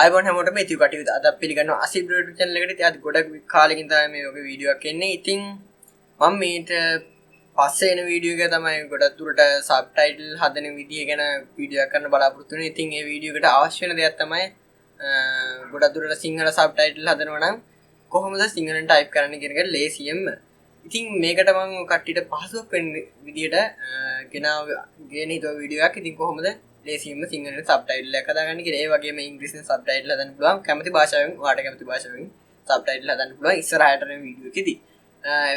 අයිබෝන් හැමෝටම ඉතින් කටයුතු අද පිළිගන්නවා අසිබ් YouTube channel එකට. ඉතින් අද ගොඩක් කාලෙකින් තමයි මේ වගේ වීඩියෝ එකක් එන්නේ. ඉතින් මම මේට පස්සේ එන වීඩියෝ එක තමයි ගොඩක් දුරට සබ්ටයිටල් හදන විදිය ගැන වීඩියෝ එකක් කරන්න බලාපොරොත්තු වෙන්නේ. ඉතින් මේ වීඩියෝ එකට අවශ්‍ය වෙන දෙයක් තමයි ගොඩක් දුරට සිංහල සබ්ටයිටල් හදනවා නම් කොහොමද සිංහලෙන් ටයිප් කරන්න කියන එක ලේසියෙන්ම. ඉතින් මේකට මම කට්ටියට පහසුවක් වෙන විදියට ගෙන හිතුව වීඩියෝ එකක්. ඉතින් කොහොමද ලේසියෙන්ම සිංහලෙන් සබ්ටයිටල් එකක් හදාගන්න කියලා. ඒ වගේම ඉංග්‍රීසියෙන් සබ්ටයිටල් හදන්න පුළුවන්. කැමති භාෂාවෙන් ඔයාලට කැමති භාෂාවෙන් සබ්ටයිටල් හදන්න පුළුවන්. ඉස්සරහට යන වීඩියෝ එකේදී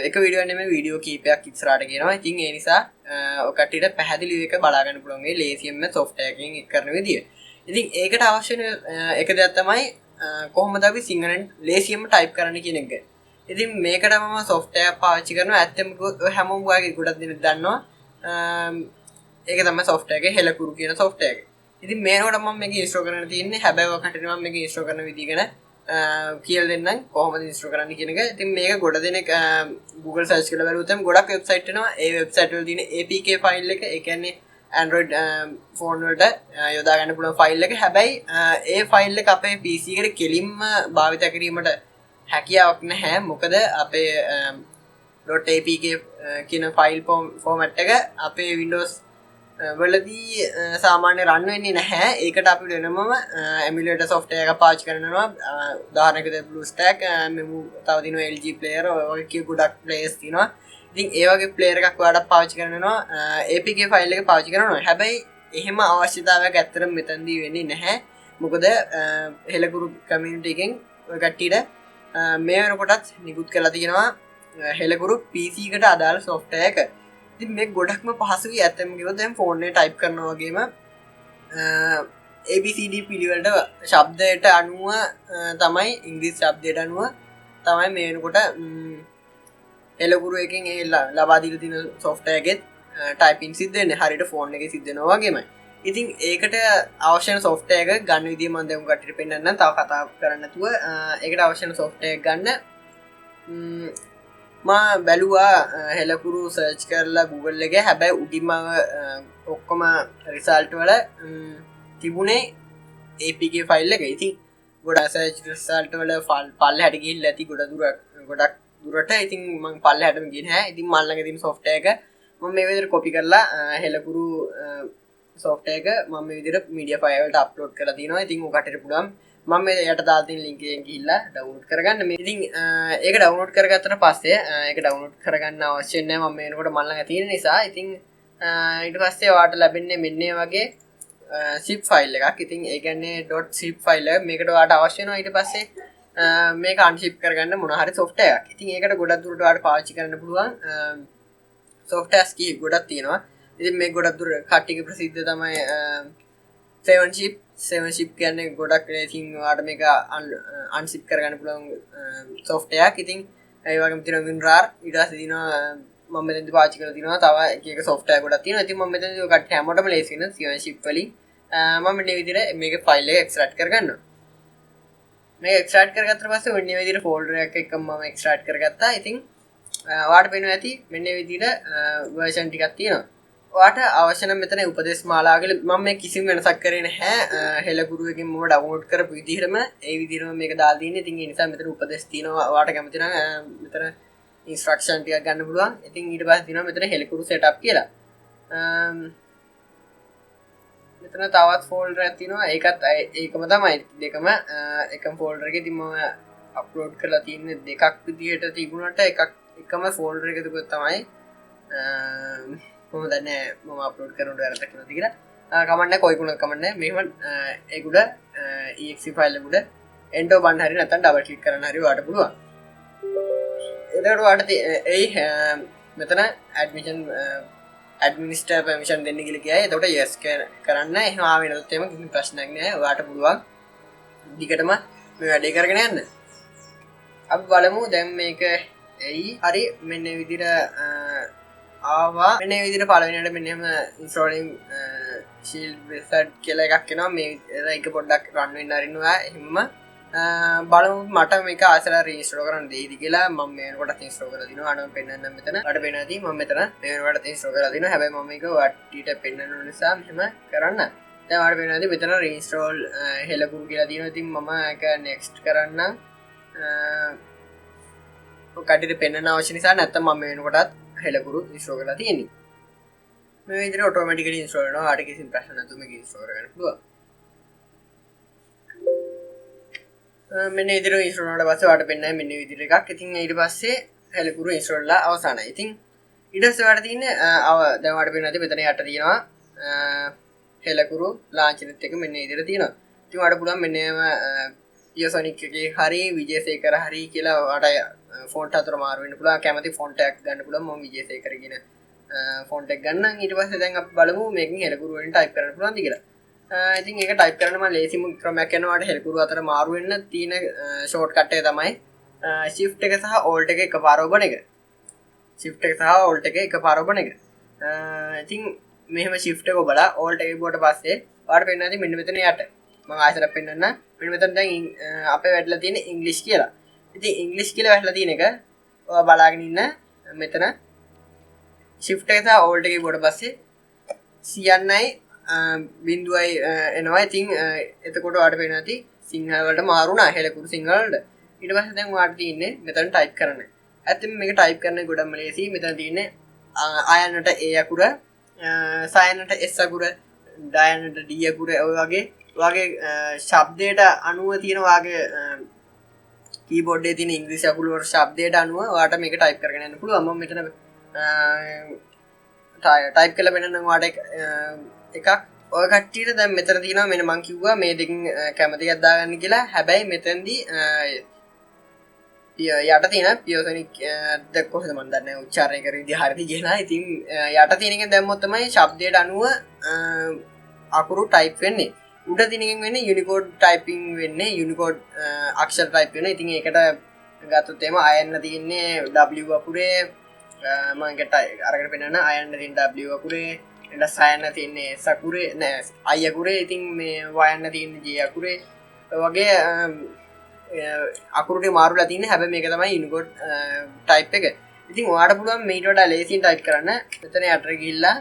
එක වීඩියෝ නෙමෙයි වීඩියෝ කීපයක් ඉස්සරහට ගෙනවා. ඉතින් ඒ නිසා ඔය කට්ටියට පැහැදිලිව එක බලා ගන්න පුළුවන් මේ ලේසියෙන්ම software එකකින් කරන විදිය. ඉතින් ඒකට අවශ්‍ය වෙන එක දෙයක් තමයි කොහොමද අපි සිංහලෙන් ලේසියෙන්ම ටයිප් කරන්න කියන එක. ඉතින් මේකට මම software පාවිච්චි කරනවා. ඇත්තම හැමෝම වගේ ගොඩක් දෙනෙක් දන්නවා. ඒක තමයි software එකේ හෙලකුරු කියන software එක. ඉතින් මේනකොට මම මේක ඉන්ස්ටෝල් කරන්න තියෙන්නේ. හැබැයි ඔකට මම මේක ඉන්ස්ටෝල් කරන විදිය ගැන කියලා දෙන්නම් කොහොමද ඉන්ස්ටෝල් කරන්න කියන එක. ඉතින් මේක ගොඩ දෙනෙක් Google search කරලා බලුවොත් ගොඩක් වෙබ්සයිට් එනවා. ඒ වෙබ්සයිට් වල තියෙන APK ෆයිල් එක, ඒ කියන්නේ Android ෆෝන් වලට යොදා ගන්න පුළුවන් ෆයිල් එක. හැබැයි ඒ ෆයිල් එක අපේ PC එකට කෙලින්ම භාවිත කිරීමට හැකියාවක් නැහැ. මොකද අපේ .apk කියන ෆයිල් ෆෝමැට් එක අපේ Windows වලදී සාමාන්‍ය රන් වෙන්නේ නැහැ. ඒකට අපිට වෙනමම එමුලේටර් software එකක් පාවිච්චි කරනවා. උදාහරණයකට BlueStack, මෙමු තව දිනවා LG player, ඔය කිය ගොඩක් players තියෙනවා. ඉතින් ඒ වගේ player එකක් ඔයාලට පාවිච්චි කරනවා APK ෆයිල් එක පාවිච්චි කරනවා. හැබැයි එහෙම අවශ්‍යතාවයක් ඇත්තටම මෙතනදී වෙන්නේ නැහැ. මොකද හෙලකුරු community එකෙන් ඔය කට්ටියට මේ වෙනකොටත් නිකුත් කරලා තියෙනවා හෙලකුරු PC එකට අදාළ software එක. ඉතින් මේ ගොඩක්ම පහසුයි. ඇත්තම කිව්වොත් දැන් ෆෝන් එකේ ටයිප් කරනවා වගේම ABCD පිළිවෙලට ශබ්දයට අනුව තමයි ඉංග්‍රීසි ශබ්දයට අනුව තමයි මේ වෙනකොට හෙලකුරු එකෙන් ඒ ලබා දීලා තියෙන software එකෙත් ටයිපින් සිද්ධ වෙන්නේ හරියට ෆෝන් එකේ සිද්ධ වෙනවා වගේමයි. ඉතින් ඒකට අවශ්‍ය වෙන software එක ගන්න විදිය මම දැන් කට්ටියට පෙන්නන්නම්. තව කතා කරන්න නැතුව ඒකට අවශ්‍ය වෙන software එක ගන්න මා බැලුවා හෙලකුරු සර්ච් කරලා Google එකේ. හැබැයි උඩින්ම ඔක්කොම රිසල්ට් වල තිබුණේ APK ෆයිල් එක. ඉතින් ගොඩක් සර්ච් රිසල්ට් වල පල්ලෙහාට ගිහිල්ලා ඇති ගොඩක් දුරට. ඉතින් මම පල්ලෙහාටම ගියේ නැහැ. ඉතින් මල් ළඟ තියෙන software එක මම මේ විදිහට copy කරලා හෙලකුරු software එක මම මේ විදිහට media file වලට upload කරලා තියෙනවා. ඉතින් ඔකට පුළුවන් මම මේ යට දාලා තියෙන link එකෙන් ගිහිල්ලා download කරගන්න. මේ ඉතින් ඒක download කරගත්තට පස්සේ ඒක download කරගන්න අවශ්‍ය නැහැ. මම මේනකොට මල් ළඟ තියෙන නිසා. ඉතින් ඊට පස්සේ ඔයාලට ලැබෙන්නේ මෙන්න මේ වගේ zip file එකක්. ඉතින් ඒ කියන්නේ .zip file එක. මේකට ඔයාලට අවශ්‍ය වෙනවා ඊට පස්සේ මේක unzip කරගන්න මොන හරි software එකක්. ඉතින් ඒකට ගොඩක් දුරට ඔයාලට පාවිච්චි කරන්න පුළුවන් softwares කී ගොඩක් තියෙනවා. ඉතින් මේ ගොඩක් දුර කට්ටියගේ ප්‍රසිද්ධ තමයි 7zip කියන්නේ ගොඩක් ඉතින් ඔයාලට මේක unzip කරගන්න පුළුවන් software එකක්. ඉතින් ඒ වගේම තියෙනවා WinRAR. ඊට පස්සේ තියෙනවා මම මෙතනදී පාවිච්චි කරලා තියෙනවා තව එක software ගොඩක් තියෙනවා. ඉතින් මම මෙතනදී ඔය කට්ටිය හැමෝටම ලේසි වෙන 7zip වලින් මම මේ විදිහට මේක ෆයිල් එක එක්ස්ට්‍රැක්ට් කරගන්නවා. මේක එක්ස්ට්‍රැක්ට් කරගත්තට පස්සේ මෙන්න මේ විදිහට ෆෝල්ඩර් එකක් එක්කම මම එක්ස්ට්‍රැක්ට් කරගත්තා. ඉතින් ඔයාලට පේනවා ඇති මෙන්න මේ විදිහට version ටිකක් තියෙනවා. ඔයාට අවශ්‍ය නම් මෙතන උපදේශ මාලාවක මම මේ කිසිම වෙනසක් කරේ නැහැ. හෙලකුරු එකෙන් මම ඩවුන්ලෝඩ් කරපු විදිහටම ඒ විදිහටම මේක දාලා තියෙන්නේ. ඉතින් ඒ නිසා මෙතන උපදේශ තියෙනවා. ඔයාට කැමති නම් මෙතන ඉන්ස්ට්‍රක්ෂන් ටිකක් ගන්න පුළුවන්. ඉතින් ඊට පස්සේ තියෙනවා මෙතන හෙලකුරු setup කියලා. මෙතන තවත් ෆෝල්ඩර් එකක් තියෙනවා. ඒකත් ඒකම තමයි. දෙකම එකම ෆෝල්ඩර් එකේ ඉතින් මම අප්ලෝඩ් කරලා තියෙන්නේ දෙකක් විදිහට තිබුණාට එකම ෆෝල්ඩර් එකක තමයි කොහොමද දන්නේ මම අප්ලෝඩ් කරනකොට වැරද්දක් වෙනවද කියලා. කමන්නේ කොයිකුණක් කමන්නේ. මෙහෙම ඒකුඩ exe ෆයිල් එකට enter බන්න හරි නැත්නම් ඩබල් ක්ලික් කරන්න හරි ඔයාලට පුළුවන්. එතකොට ඔයාලට මෙතන administer permission දෙන්න කියලා කියයි. එතකොට yes කරන්න. එහෙම ආවෙනොත් එහෙම කිසි ප්‍රශ්නයක් නැහැ. ඔයාලට පුළුවන් දිගටම මේ වැඩේ කරගෙන යන්න. අපි බලමු දැන් මේක එයි හරි මෙන්න මේ විදිහට ආවා. මෙන්න මේ විදිහට පළවෙනියට මෙන්න එහෙම installing shield wizard කියලා එකක් එනවා. මේ ඒක පොඩ්ඩක් run වෙන්න අරිනවා. එහෙම බලමු මට මේක ආසලා reinstall කරන්න දෙයිද කියලා. මම මේ වෙනකොට install කරලා දිනවා. අනම පෙන්නන්න මෙතන. ඔයාලට පේනවාදී මම මෙතන මේ වෙනකොට install කරලා දිනවා. හැබැයි මම මේක ඔයාලට පෙන්නන්න නිසා මෙහෙම කරන්න. දැන් ඔයාලට පේනවා ඇති මෙතන reinstall හෙලකුරු කියලා තියෙනවා. ඉතින් මම ඒක next කරන්න කටියට පෙන්වන්න අවශ්‍ය නිසා නැත්තම් මම වෙනකොටත් හෙලකුරු install කරලා තියෙන්නේ. මේ විදිහට automatically install වෙනවා. ඔයාලට කිසිම ප්‍රශ්න නැතුව මේක install කරගන්න පුළුවන්. මෙන්න විදිහට install වුණාට පස්සේ ඔයාලට පෙන්නයි මෙන්න විදිහට එකක්. ඉතින් ඊට පස්සේ හෙලකුරු install වෙලා අවසానයි. ඉතින් ඊට පස්සේ ඔයාලට තියෙන්නේ දැන් ඔයාලට පේනවා ඇති මෙතන යට තියෙනවා හෙලකුරු launcher එක මෙන්න විදිහට තියෙනවා. ඉතින් ඔයාලට පුළුවන් මෙන්න Piosonic එකේ හරි විජේසේකර හරි කියලා ඔයාලට ෆොන්ට් අතර මාරු වෙන්න පුළුවන්. කැමති ෆොන්ට් එකක් ගන්න පුළුවන්. මම විජේසේකර කියන ෆොන්ට් එක ගන්නම්. ඊට පස්සේ දැන් අපි බලමු මේකෙන් හෙලකුරු වලින් ටයිප් කරන්න පුළුවන්ද කියලා. ඉතින් ඒක ටයිප් කරන්න මම ලේසිම ක්‍රමයක් යනවාට හෙලකුරු අතර මාරු වෙන්න තියෙන ෂෝට්කට් එක තමයි shift එක සහ alt එක එකපාරව ඔබන එක. shift එක සහ alt එක එකපාරව ඔබන එක. ඉතින් මෙහෙම shift එක ඔබලා alt එක ගිහුවට පස්සේ ඔයාලට පේන්න ඇති මෙන්න මෙතන යට. මම ආයෙත් පෙන්නන්න. මෙන්න මෙතන දැන් අපේ වැටලා තියෙන English කියලා. ඉතින් English කියලා වැටලා තියෙන එක ඔයා බලාගෙන ඉන්න මෙතන shift එක සහ alt එක ගිහුවට පස්සේ 100යි බිඳුවයි එනවා. ඉතින් එතකොට ඔයාලට පේනවා ඇති සිංහල වලට මාරුණා හෙලකුරු සිංහල වලට. ඊට පස්සේ දැන් ඔයාලට තියෙන්නේ මෙතන ටයිප් කරන්න. ඇත්තටම මේක ටයිප් කරන්න ගොඩක්ම ලේසි. මෙතන තියෙන්නේ ආයනට A අකුර, සයනට S අකුර, ඩයනට D අකුර ඔය වගේ ශබ්දයට අනුව තියෙන වාගේ කීබෝඩ් එකේ තියෙන ඉංග්‍රීසි අකුරු වල ශබ්දයට අනුව ඔයාලට මේක ටයිප් කරගෙන යන්න පුළුවන්. මම මෙතන ටයිප් කරලා පෙන්නන්නම් ඔයාලට එකක්. ඔය කට්ටියට දැන් මෙතන තියෙනවා මෙන්න මං කිව්වා මේ දෙකෙන් කැමති එකක් දාගන්න කියලා. හැබැයි මෙතනදී යට තියෙන Piosonic දැන් කොහොමද මන් දන්නේ උච්චාරණය කර විදිහ හරියට කියලා. ඉතින් යට තියෙන එකෙන් දැම්මොත් තමයි ශබ්දයට අනුව අකුරු ටයිප් වෙන්නේ. උඩ තියෙන එකෙන් වෙන්නේ Unicode typing වෙන්නේ. Unicode අක්ෂර ටයිප් වෙනවා. ඉතින් ඒකට ගත්තොත් එහෙම අයන්න තියෙන්නේ W අකුරේ මම ඒකට අරගෙන පෙන්නන්න අයන්න තියෙන W අකුරේ එන්න සයන්න තියෙන්නේ S අකුරේ නෑ I අකුරේ. ඉතින් මේ වයන්න තියෙන්නේ J අකුරේ වගේ අකුරු ටික මාරුලා තියෙන්නේ. හැබැයි මේක තමයි Unicode type එක. ඉතින් ඔයාලට පුළුවන් මේට වඩා ලේසියෙන් ටයිප් කරන්න. මෙතන යට ගිහිල්ලා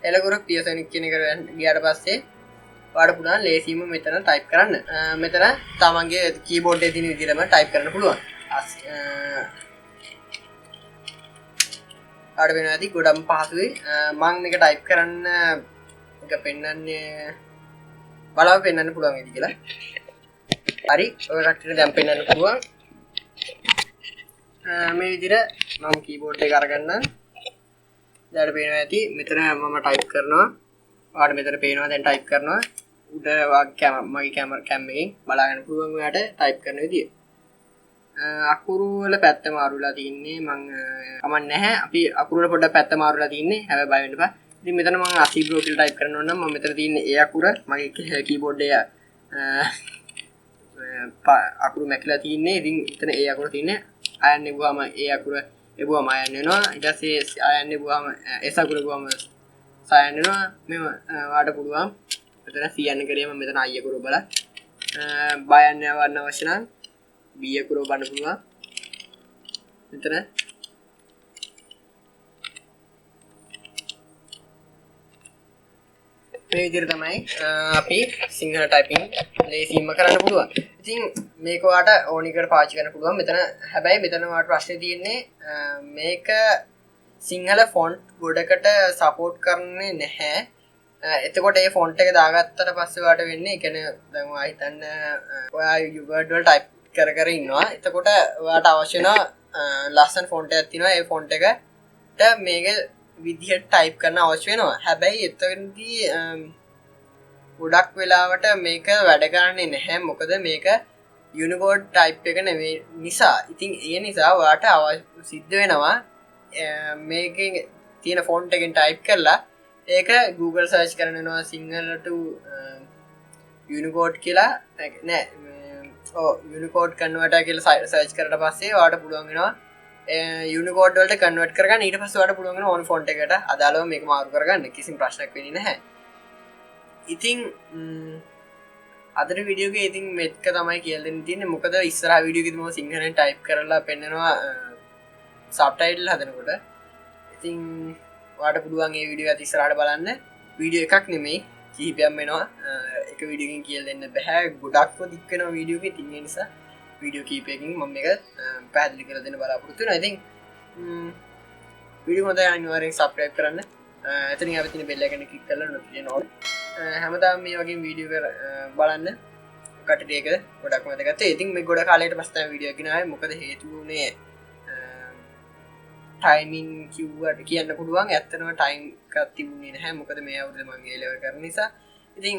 හෙලකුරු Piosonic කියන එකට ගියාට පස්සේ ඔයාලට පුළුවන් ලේසියෙන්ම මෙතන ටයිප් කරන්න. මෙතන තමන්ගේ කීබෝඩ් එකේ තියෙන විදිහටම ටයිප් කරන්න පුළුවන්. අර වෙන ඇති ගොඩක් පහසුයි. මම මේක ටයිප් කරන්න එක පෙන්නන්නේ බලව පෙන්වන්න පුළුවන් ඉතින් කියලා. හරි ඔය කට්ටියට දැන් පෙන්වන්න පුළුවන්. මේ විදිහට මම කීබෝඩ් එක අරගන්න. දැන් පේනවා ඇති මෙතන මම ටයිප් කරනවා. ඔයාලට මෙතන පේනවා දැන් ටයිප් කරනවා. උඩ මගේ කැමරා කැම් එකෙන් බලාගන්න පුළුවන් ඔයාලට ටයිප් කරන විදිය. අකුරු වල පැත්ත මාරුලා තින්නේ මම කමන්නේ නැහැ. අපි අකුරු වල පොඩ්ඩක් පැත්ත මාරුලා තින්නේ. හැබැයි බය වෙන්න එපා. ඉතින් මෙතන මම ASCII කියලා ටයිප් කරන්න ඕන නම් මම මෙතන තියෙන්නේ A අකුර මගේ කීබෝඩ් එක අකුරු මැකිලා තින්නේ. ඉතින් මෙතන A අකුර තින්නේ. අයන් නෙවුවාම A අකුර එබුවාම අයන් වෙනවා. ඊට පස්සේ අයන් නෙවුවාම S අකුර එබුවාම සයන් වෙනවා. මෙව වාට පුළුවන් මෙතන C යන්න කරේ මම මෙතන I අකුර බලලා බයන්න යවන්න අවශ්‍ය නම් B අකුර බලන්න පුළුවන්. මෙතන මේ විදිහට තමයි අපි සිංහල ටයිපින් ලේසියෙන්ම කරන්න පුළුවන්. ඉතින් මේක ඔයාලට ඕන එකට පාවිච්චි කරන්න පුළුවන්. මෙතන හැබැයි මෙතන ඔයාලට ප්‍රශ්නේ තියෙන්නේ මේක සිංහල ෆොන්ට් ගොඩකට සපෝට් කරන්නේ නැහැ. එතකොට ඒ ෆොන්ට් එක දාගත්තට පස්සේ ඔයාලට වෙන්නේ ඒ කියන්නේ දැන් ඔයා හිතන්න ඔයා Word වල ටයිප් කර කර ඉන්නවා. එතකොට ඔයාලට අවශ්‍ය වෙන ලස්සන ෆොන්ට් එකක් තියෙනවා. ඒ ෆොන්ට් එකට මේක විදිහට ටයිප් කරන්න අවශ්‍ය වෙනවා. හැබැයි එතනදී ගොඩක් වෙලාවට මේක වැඩ කරන්නේ නැහැ. මොකද මේක Unicode type එක නෙවෙයි නිසා. ඉතින් ඒ නිසා ඔයාලට සිද්ධ වෙනවා මේකෙන් තියෙන ෆොන්ට් එකෙන් ටයිප් කරලා ඒක Google search කරන වෙනවා සිංහල to Unicode කියලා නෑ Unicode converter කියලා search කරලා පස්සේ ඔයාලට පුළුවන් වෙනවා Unicode වලට convert කරගන්න. ඊට පස්සේ ඔයාලට පුළුවන් වෙනවා ඕන ෆොන්ට් එකකට අදාළව මේක මාරු කරගන්න. කිසිම ප්‍රශ්නයක් වෙන්නේ නැහැ. ඉතින් අදට වීඩියෝ එකේ ඉතින් මේක තමයි කියලා දෙන්න තියෙන්නේ. මොකද ඉස්සරහ වීඩියෝ එකේදී මම සිංහලෙන් ටයිප් කරලා පෙන්නනවා සබ්ටයිටල් හදනකොට. ඉතින් වාට පුළුවන් ඒ වීඩියෝ ඇති ඉස්සරහට බලන්න වීඩියෝ එකක් නෙමෙයි කීපයක් වෙනවා එක වීඩියෝකින් කියලා දෙන්න බෑ ගොඩක්ම දික් වෙනවා වීඩියෝ එකේ ඉතින් ඒ නිසා වීඩියෝ කීපයකින් මම මේක පැහැදිලි කරලා දෙන්න බලාපොරොත්තු වෙනවා ඉතින් වීඩියෝ හොඳයි අනිවාර්යෙන් සබ්ස්ක්‍රයිබ් කරන්න එතනින් ආව තියෙන බෙල් එකන ක්ලික් කරලා නොටිෆිකේෂන් ඕල් හැමදාම මේ වගේ වීඩියෝ බලන්න කටට ඒක ගොඩක් වැදගත් ඉතින් මේ ගොඩ කාලයට පස්සේ තමයි වීඩියෝ එක ගෙනාවේ මොකද හේතුව උනේ ටයිමින් කිව්වට කියන්න පුළුවන් ඇත්තනම ටයිම් එකක් තිබුණේ නැහැ මොකද මේ අවුරුද්ද මම ඒ ලෙවල් කරන නිසා ඉතින්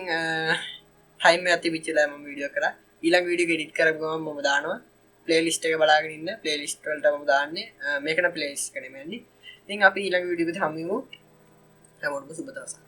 ටයිම් එකක් තිබිච්ච වෙලාව මම වීඩියෝ කරා ඊළඟ වීඩියෝ එක එඩිට් කරපු ගමන් මම දානවා ප්ලේලිස්ට් එක බලාගෙන ඉන්න ප්ලේලිස්ට් වලට මම දාන්නේ මේක නම් ප්ලේලිස්ට් එක නෙමෙයි ඉතින් අපි ඊළඟ වීඩියෝ එකේ හමු වෙමු හැමෝටම සුබ දවසක්